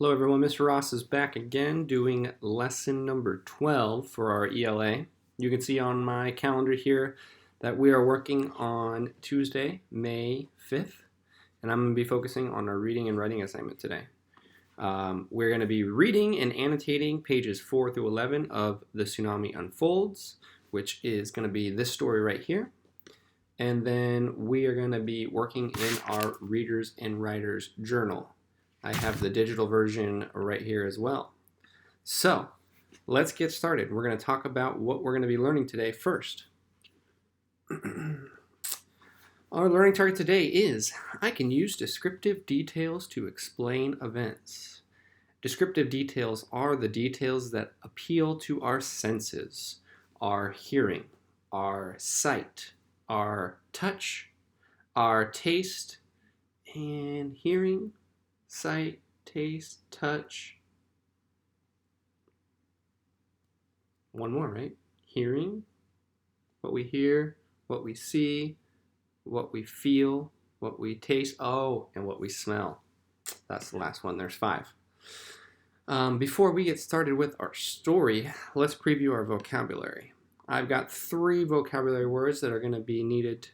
Hello everyone, Mr. Ross is back again doing lesson number 12 for our ELA. You can see on my calendar here that we are working on Tuesday, May 5th, and I'm going to be focusing on our reading and writing assignment today. We're going to be reading and annotating pages 4 through 11 of The Tsunami Unfolds, which is going to be this story right here. And then we are going to be working in our Readers and Writers Journal. I have the digital version right here as well. So let's get started. We're going to talk about what we're going to be learning today first. Our learning target today is, I can use descriptive details to explain events. Descriptive details are the details that appeal to our senses, our hearing, our sight, our touch, our taste, and hearing, sight, taste, touch. One more, right? Hearing, what we hear, what we see, what we feel, what we taste, and what we smell. That's the last one. There's 5. Before we get started with our story, let's preview our vocabulary. I've got 3 vocabulary words that are going to be needed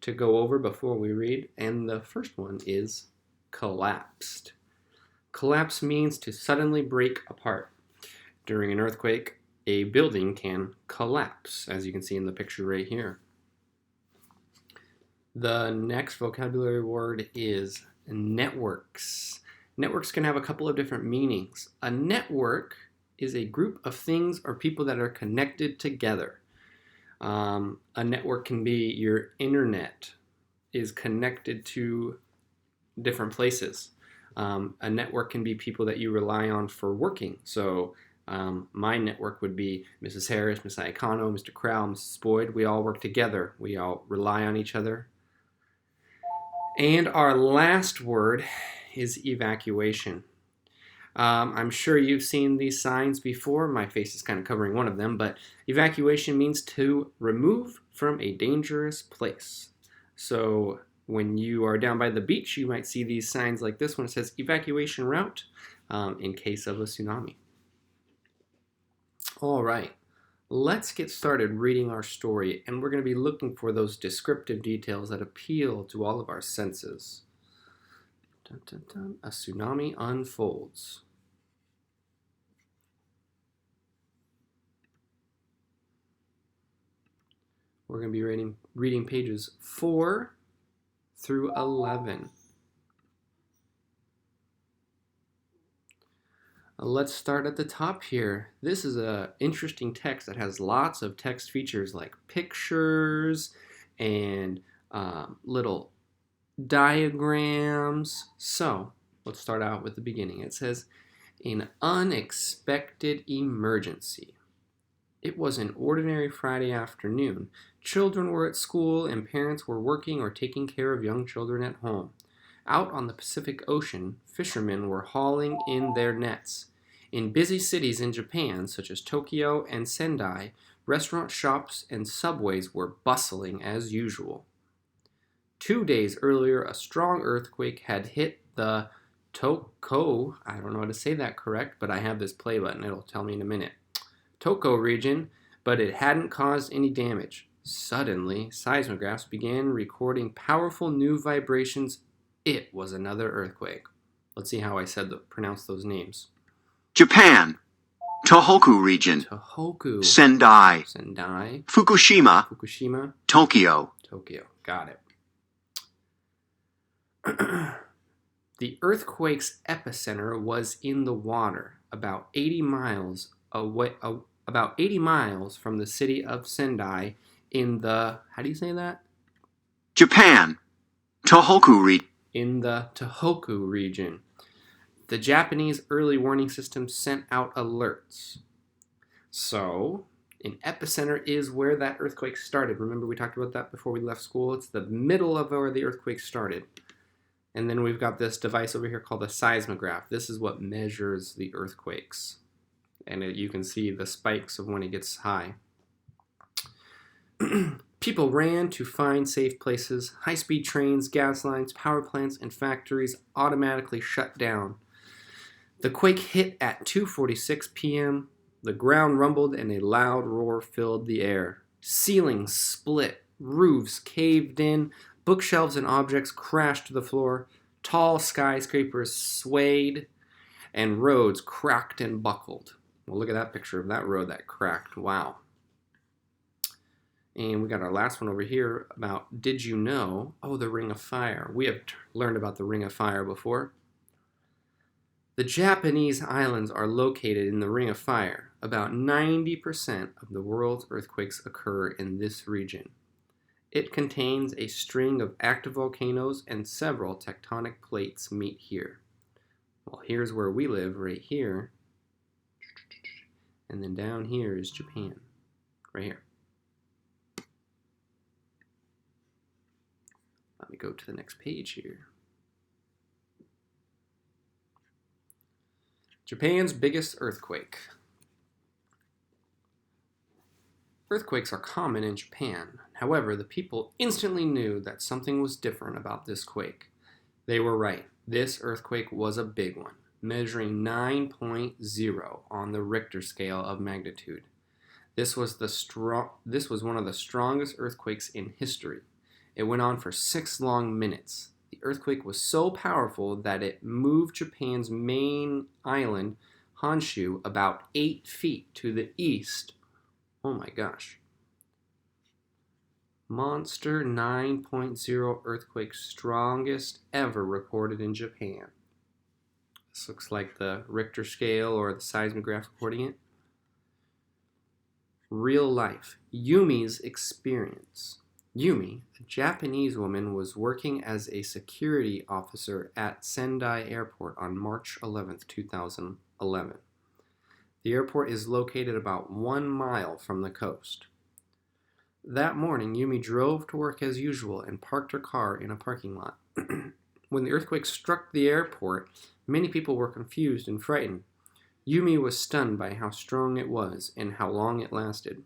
to go over before we read, and the first one is collapsed. Collapse means to suddenly break apart. During an earthquake, a building can collapse, as you can see in the picture right here. The next vocabulary word is networks. Networks can have a couple of different meanings. A network is a group of things or people that are connected together. A network can be your internet is connected to different places. A network can be people that you rely on for working. So my network would be Mrs. Harris, Ms. Iacano, Mr. Crowell, Mrs. Boyd. We all work together. We all rely on each other. And our last word is evacuation. I'm sure you've seen these signs before. My face is kind of covering one of them, but evacuation means to remove from a dangerous place. So when you are down by the beach, you might see these signs like this one. It says evacuation route in case of a tsunami. All right, let's get started reading our story, and we're going to be looking for those descriptive details that appeal to all of our senses. Dun, dun, dun. A tsunami unfolds. We're going to be reading pages 4 through 11. Let's start at the top here. This is an interesting text that has lots of text features like pictures and little diagrams. So let's start out with the beginning. It says, an unexpected emergency. It was an ordinary Friday afternoon. Children were at school and parents were working or taking care of young children at home. Out on the Pacific Ocean, fishermen were hauling in their nets. In busy cities in Japan, such as Tokyo and Sendai, restaurant shops and subways were bustling as usual. 2 days earlier, a strong earthquake had hit the Toko, I don't know how to say that correct, but I have this play button, it'll tell me in a minute. Toko region, but it hadn't caused any damage. Suddenly, seismographs began recording powerful new vibrations. It was another earthquake. Let's see how I pronounce those names. Japan, Tohoku region. Tohoku. Sendai. Fukushima. Tokyo. Got it. The earthquake's epicenter was in the water, about 80 miles from the city of Sendai in the, how do you say that? Japan, Tohoku region. In the Tohoku region. The Japanese early warning system sent out alerts. So, an epicenter is where that earthquake started. Remember we talked about that before we left school? It's the middle of where the earthquake started. And then we've got this device over here called a seismograph. This is what measures the earthquakes. And you can see the spikes of when it gets high. People ran to find safe places. High-speed trains, gas lines, power plants, and factories automatically shut down. The quake hit at 2:46 p.m. The ground rumbled and a loud roar filled the air. Ceilings split, roofs caved in, bookshelves and objects crashed to the floor, tall skyscrapers swayed, and roads cracked and buckled. Well, look at that picture of that road that cracked. Wow. And we got our last one over here about, did you know? Oh, the Ring of Fire. We have learned about the Ring of Fire before. The Japanese islands are located in the Ring of Fire. About 90% of the world's earthquakes occur in this region. It contains a string of active volcanoes and several tectonic plates meet here. Well, here's where we live, right here. And then down here is Japan, right here. Let me go to the next page here. Japan's biggest earthquake. Earthquakes are common in Japan. However, the people instantly knew that something was different about this quake. They were right. This earthquake was a big one, measuring 9.0 on the Richter scale of magnitude. This was one of the strongest earthquakes in history. It went on for 6 long minutes. The earthquake was so powerful that it moved Japan's main island, Honshu, about 8 feet to the east. Oh my gosh. Monster 9.0 earthquake, strongest ever recorded in Japan. This looks like the Richter scale or the seismograph recording it. Real life. Yumi's experience. Yumi, a Japanese woman, was working as a security officer at Sendai Airport on March 11, 2011. The airport is located about 1 mile from the coast. That morning, Yumi drove to work as usual and parked her car in a parking lot. When the earthquake struck the airport, many people were confused and frightened. Yumi was stunned by how strong it was and how long it lasted.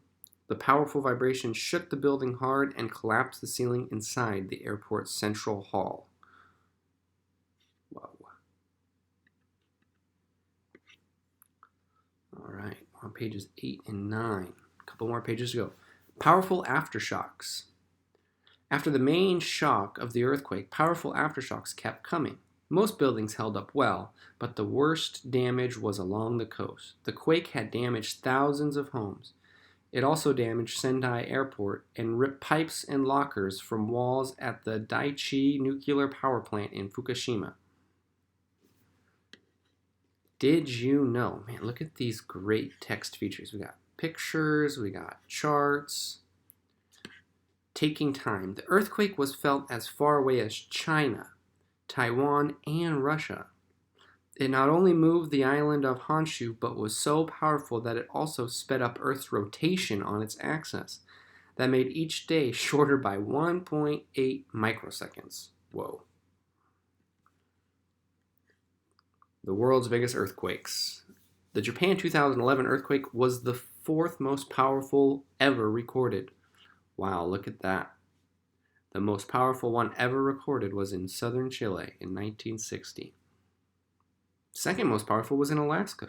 The powerful vibration shook the building hard and collapsed the ceiling inside the airport's central hall. Whoa. All right, on pages 8 and 9. A couple more pages to go. Powerful aftershocks. After the main shock of the earthquake, powerful aftershocks kept coming. Most buildings held up well, but the worst damage was along the coast. The quake had damaged thousands of homes. It also damaged Sendai Airport and ripped pipes and lockers from walls at the Daiichi nuclear power plant in Fukushima. Did you know? Man, look at these great text features. We got pictures, we got charts. Taking time. The earthquake was felt as far away as China, Taiwan, and Russia. It not only moved the island of Honshu, but was so powerful that it also sped up Earth's rotation on its axis. That made each day shorter by 1.8 microseconds. Whoa. The world's biggest earthquakes. The Japan 2011 earthquake was the 4th most powerful ever recorded. Wow, look at that. The most powerful one ever recorded was in southern Chile in 1960. Second most powerful was in Alaska.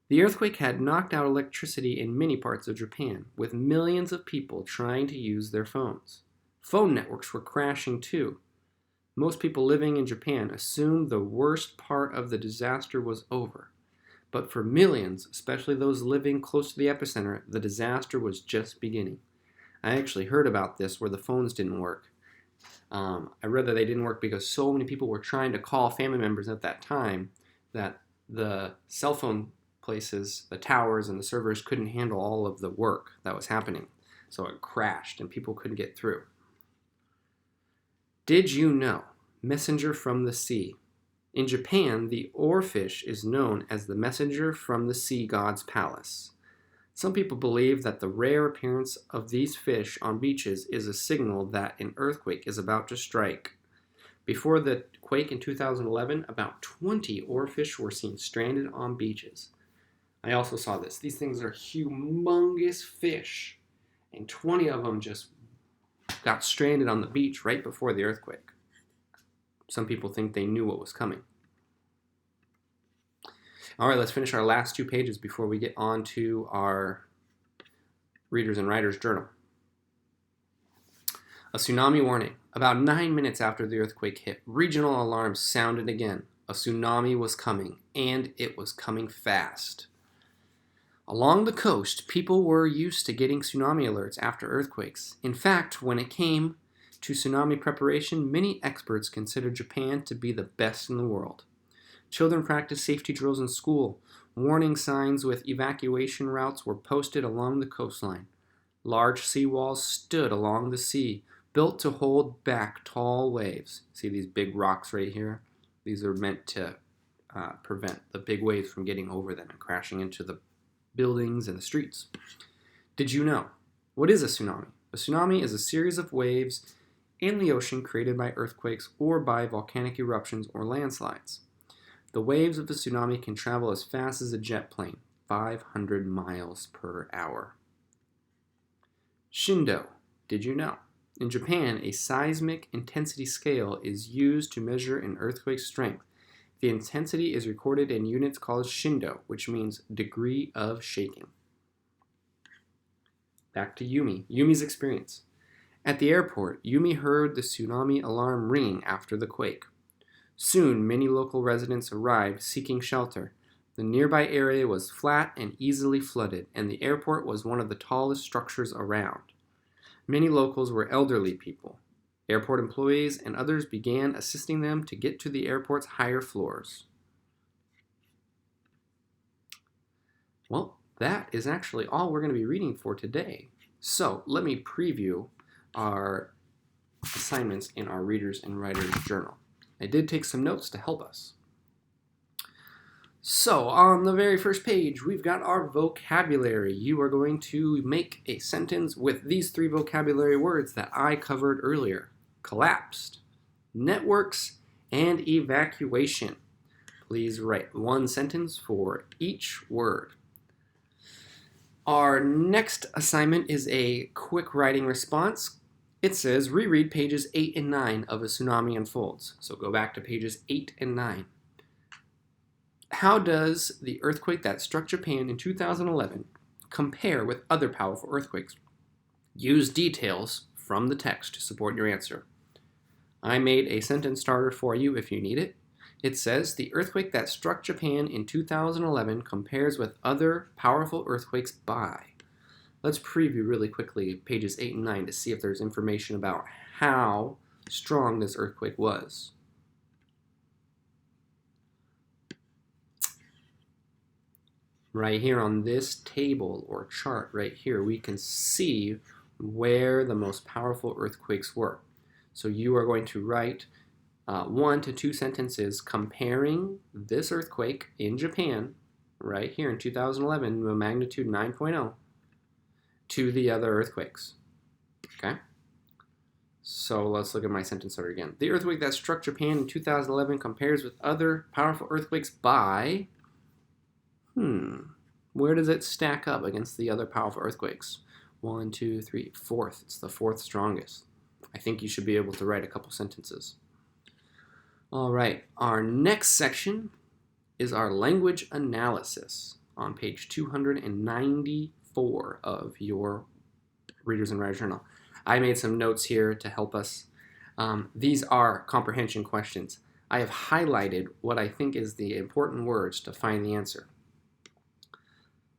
The earthquake had knocked out electricity in many parts of Japan, with millions of people trying to use their phones. Phone networks were crashing too. Most people living in Japan assumed the worst part of the disaster was over. But for millions, especially those living close to the epicenter, the disaster was just beginning. I actually heard about this where the phones didn't work. I read that they didn't work because so many people were trying to call family members at that time that the cell phone places, the towers and the servers couldn't handle all of the work that was happening. So it crashed and people couldn't get through. Did you know? Messenger from the sea. In Japan, the oarfish is known as the messenger from the sea god's palace. Some people believe that the rare appearance of these fish on beaches is a signal that an earthquake is about to strike. Before the quake in 2011, about 20 oarfish were seen stranded on beaches. I also saw this. These things are humongous fish, and 20 of them just got stranded on the beach right before the earthquake. Some people think they knew what was coming. All right, let's finish our last 2 pages before we get on to our Readers and Writers Journal. A tsunami warning. About 9 minutes after the earthquake hit, regional alarms sounded again. A tsunami was coming, and it was coming fast. Along the coast, people were used to getting tsunami alerts after earthquakes. In fact, when it came to tsunami preparation, many experts considered Japan to be the best in the world. Children practiced safety drills in school. Warning signs with evacuation routes were posted along the coastline. Large seawalls stood along the sea, built to hold back tall waves. See these big rocks right here? These are meant to prevent the big waves from getting over them and crashing into the buildings and the streets. Did you know? What is a tsunami? A tsunami is a series of waves in the ocean created by earthquakes or by volcanic eruptions or landslides. The waves of a tsunami can travel as fast as a jet plane, 500 miles per hour. Shindo. Did you know? In Japan, a seismic intensity scale is used to measure an earthquake's strength. The intensity is recorded in units called shindo, which means degree of shaking. Back to Yumi. Yumi's experience. At the airport, Yumi heard the tsunami alarm ringing after the quake. Soon, many local residents arrived seeking shelter. The nearby area was flat and easily flooded, and the airport was one of the tallest structures around. Many locals were elderly people. Airport employees and others began assisting them to get to the airport's higher floors. Well, that is actually all we're going to be reading for today. So let me preview our assignments in our Readers and Writers Journal. I did take some notes to help us. So on the very first page, we've got our vocabulary. You are going to make a sentence with these 3 vocabulary words that I covered earlier. Collapsed, networks, and evacuation. Please write 1 sentence for each word. Our next assignment is a quick writing response. It says, reread pages 8 and 9 of A Tsunami Unfolds. So go back to pages 8 and 9. How does the earthquake that struck Japan in 2011 compare with other powerful earthquakes? Use details from the text to support your answer. I made a sentence starter for you if you need it. It says, the earthquake that struck Japan in 2011 compares with other powerful earthquakes by. Let's preview really quickly pages 8 and 9 to see if there's information about how strong this earthquake was. Right here on this table or chart right here, we can see where the most powerful earthquakes were. So you are going to write 1 to 2 sentences comparing this earthquake in Japan, right here in 2011, with magnitude 9.0, to the other earthquakes. Okay? So let's look at my sentence starter again. The earthquake that struck Japan in 2011 compares with other powerful earthquakes by... Where does it stack up against the other powerful earthquakes? 1, 2, 3, 4th. It's the 4th strongest. I think you should be able to write a couple sentences. All right, our next section is our language analysis on page 294 of your Readers and Writers Journal. I made some notes here to help us. These are comprehension questions. I have highlighted what I think is the important words to find the answer.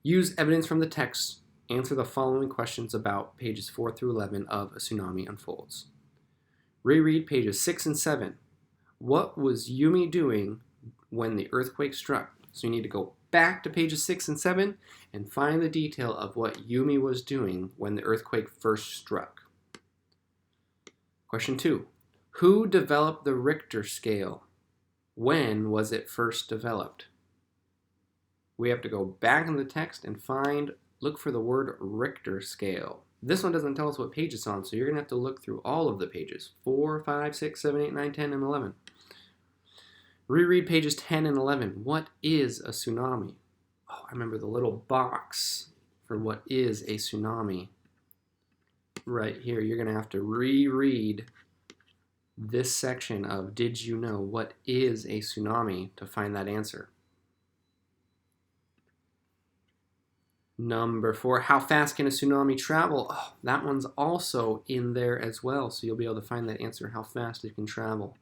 Use evidence from the text. Answer the following questions about pages 4 through 11 of A Tsunami Unfolds. Reread pages 6 and 7. What was Yumi doing when the earthquake struck? So you need to go back to pages 6 and 7 and find the detail of what Yumi was doing when the earthquake first struck. Question 2. Who developed the Richter scale? When was it first developed? We have to go back in the text and look for the word Richter scale. This one doesn't tell us what page it's on, so you're going to have to look through all of the pages. 4, 5, 6, 7, 8, 9, 10, and 11. Reread pages 10 and 11. What is a tsunami? Oh, I remember the little box for what is a tsunami. Right here, you're going to have to reread this section of Did You Know What is a Tsunami to find that answer. Number 4, how fast can a tsunami travel? Oh, that one's also in there as well, so you'll be able to find that answer, how fast it can travel.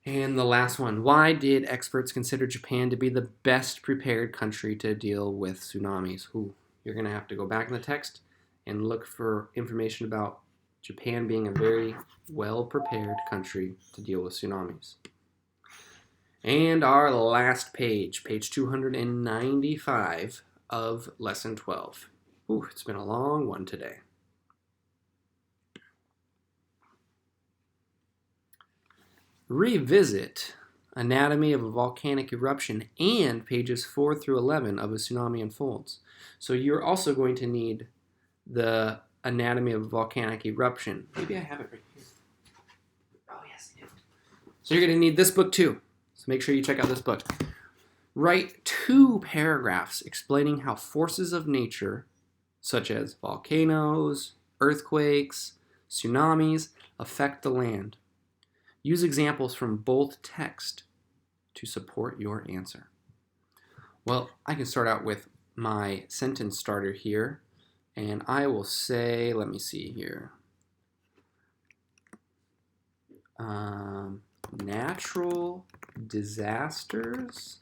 And the last one, why did experts consider Japan to be the best prepared country to deal with tsunamis? Ooh, you're going to have to go back in the text and look for information about Japan being a very well-prepared country to deal with tsunamis. And our last page, page 295 of lesson 12. Ooh, it's been a long one today. Revisit anatomy of a volcanic eruption and pages 4 through 11 of A Tsunami Unfolds. So you're also going to need the anatomy of a volcanic eruption. Maybe I have it right here. Oh, yes. So you're going to need this book too. So make sure you check out this book. Write 2 paragraphs explaining how forces of nature, such as volcanoes, earthquakes, tsunamis, affect the land. Use examples from both texts to support your answer. Well, I can start out with my sentence starter here, and I will say, let me see here. Natural disasters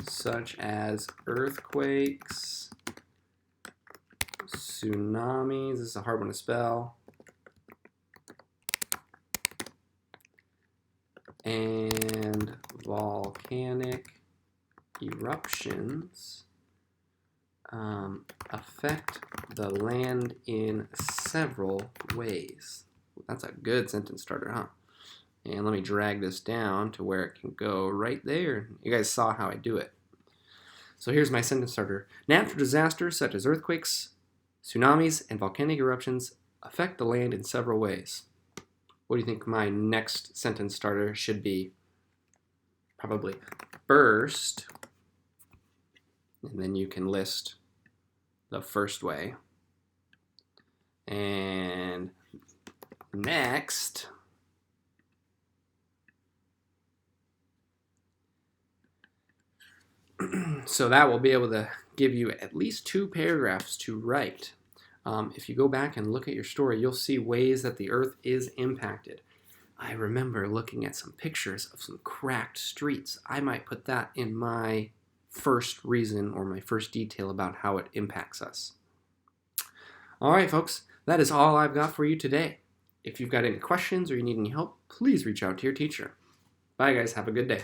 such as earthquakes, tsunamis, this is a hard one to spell, and volcanic eruptions affect the land in several ways. That's a good sentence starter, huh? And let me drag this down to where it can go right there. You guys saw how I do it. So here's my sentence starter. Natural disasters such as earthquakes, tsunamis, and volcanic eruptions affect the land in several ways. What do you think my next sentence starter should be? Probably first, and then you can list the first way. And next, so that will be able to give you at least 2 paragraphs to write. If you go back and look at your story, you'll see ways that the earth is impacted. I remember looking at some pictures of some cracked streets. I might put that in my first reason or my first detail about how it impacts us. All right, folks, that is all I've got for you today. If you've got any questions or you need any help, please reach out to your teacher. Bye, guys. Have a good day.